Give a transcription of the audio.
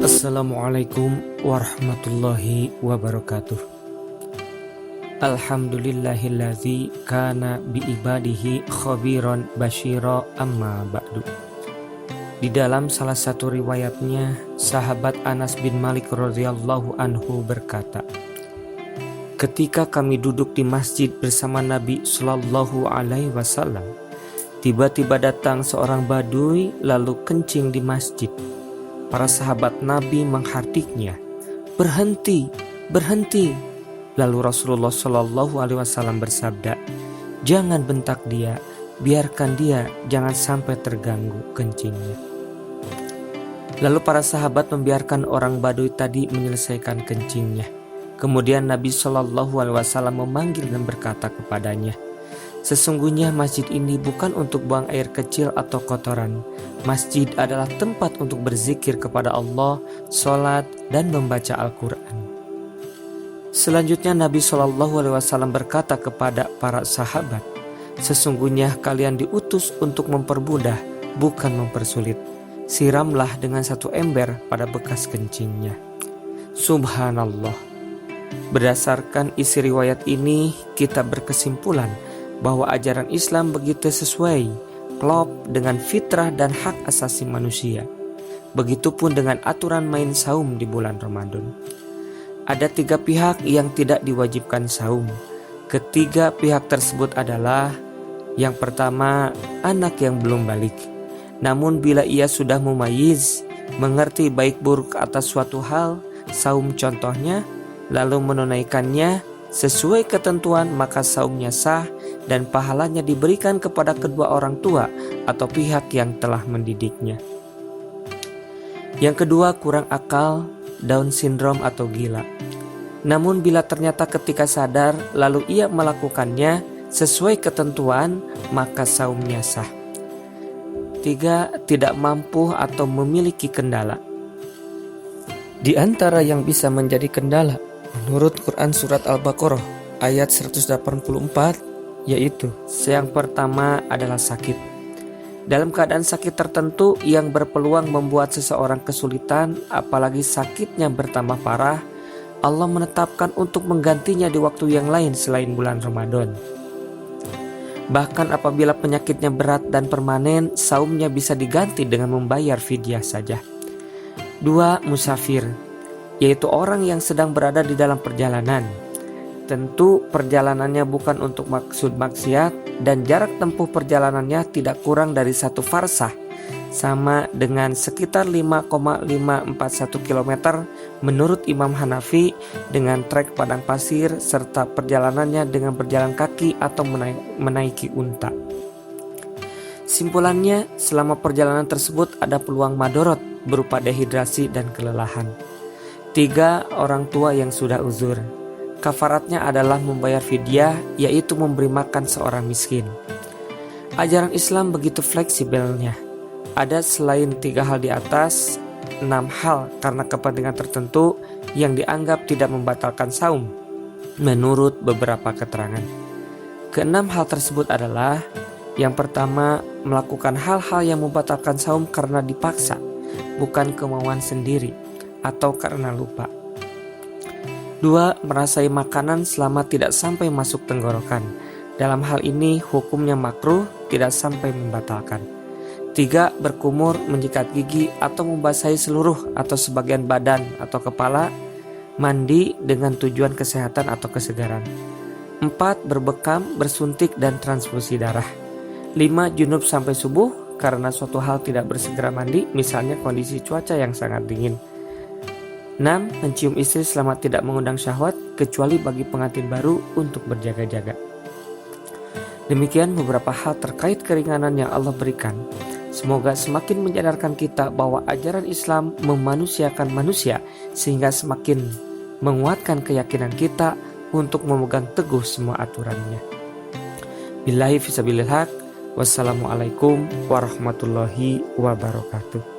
Assalamualaikum warahmatullahi wabarakatuh. Alhamdulillahillazi kana biibadihi khabiran basyira amma ba'du. Di dalam salah satu riwayatnya, sahabat Anas bin Malik radhiyallahu anhu berkata, ketika kami duduk di masjid bersama Nabi Shallallahu alaihi wasallam, tiba-tiba datang seorang badui lalu kencing di masjid. Para sahabat Nabi menghardiknya, "Berhenti, berhenti." Lalu Rasulullah Shallallahu alaihi wasallam bersabda, "Jangan bentak dia, biarkan dia, jangan sampai terganggu kencingnya." Lalu para sahabat membiarkan orang badui tadi menyelesaikan kencingnya. Kemudian Nabi Shallallahu alaihi wasallam memanggil dan berkata kepadanya, "Sesungguhnya masjid ini bukan untuk buang air kecil atau kotoran. Masjid adalah tempat untuk berzikir kepada Allah, sholat, dan membaca Al-Quran." Selanjutnya Nabi Shallallahu alaihi wasallam berkata kepada para sahabat, "Sesungguhnya kalian diutus untuk mempermudah, bukan mempersulit. Siramlah dengan satu ember pada bekas kencingnya." Subhanallah. Berdasarkan isi riwayat ini, kita berkesimpulan bahwa ajaran Islam begitu sesuai, klop dengan fitrah dan hak asasi manusia. Begitupun dengan aturan main saum di bulan Ramadan. Ada 3 pihak yang tidak diwajibkan saum. Ketiga pihak tersebut adalah: yang pertama, anak yang belum balik. Namun bila ia sudah mumayyiz, mengerti baik buruk atas suatu hal, saum contohnya, lalu menunaikannya sesuai ketentuan, maka saumnya sah dan pahalanya diberikan kepada kedua orang tua atau pihak yang telah mendidiknya. Yang kedua, kurang akal, Down syndrome atau gila. Namun bila ternyata ketika sadar lalu ia melakukannya sesuai ketentuan, maka saumnya sah. 3, tidak mampu atau memiliki kendala. Di antara yang bisa menjadi kendala menurut Quran Surat Al-Baqarah ayat 184, yaitu yang pertama adalah sakit. Dalam keadaan sakit tertentu yang berpeluang membuat seseorang kesulitan, apalagi sakitnya bertambah parah, Allah menetapkan untuk menggantinya di waktu yang lain selain bulan Ramadan. Bahkan apabila penyakitnya berat dan permanen, saumnya bisa diganti dengan membayar fidyah saja. 2, musafir, yaitu orang yang sedang berada di dalam perjalanan. Tentu perjalanannya bukan untuk maksud maksiat dan jarak tempuh perjalanannya tidak kurang dari 1 farsah, sama dengan sekitar 5,541 km menurut Imam Hanafi, dengan trek padang pasir, serta perjalanannya dengan berjalan kaki atau menaiki unta. Simpulannya, selama perjalanan tersebut ada peluang madorot berupa dehidrasi dan kelelahan. 3, orang tua yang sudah uzur. Kafaratnya adalah membayar fidyah, yaitu memberi makan seorang miskin. Ajaran Islam begitu fleksibelnya. Ada selain 3 hal di atas, 6 hal karena kepentingan tertentu yang dianggap tidak membatalkan saum, menurut beberapa keterangan. Keenam hal tersebut adalah: yang pertama, melakukan hal-hal yang membatalkan saum karena dipaksa, bukan kemauan sendiri atau karena lupa. 2, merasai makanan selama tidak sampai masuk tenggorokan. Dalam hal ini hukumnya makruh, tidak sampai membatalkan. 3, berkumur, menyikat gigi atau membasahi seluruh atau sebagian badan atau kepala, mandi dengan tujuan kesehatan atau kesegaran. 4, berbekam, bersuntik dan transfusi darah. 5, junub sampai subuh karena suatu hal tidak bersegera mandi, misalnya kondisi cuaca yang sangat dingin. 6, mencium istri selama tidak mengundang syahwat, kecuali bagi pengantin baru untuk berjaga-jaga. Demikian beberapa hal terkait keringanan yang Allah berikan. Semoga semakin menyadarkan kita bahwa ajaran Islam memanusiakan manusia, sehingga semakin menguatkan keyakinan kita untuk memegang teguh semua aturannya. Billahi fisabilil haq. Wassalamualaikum warahmatullahi wabarakatuh.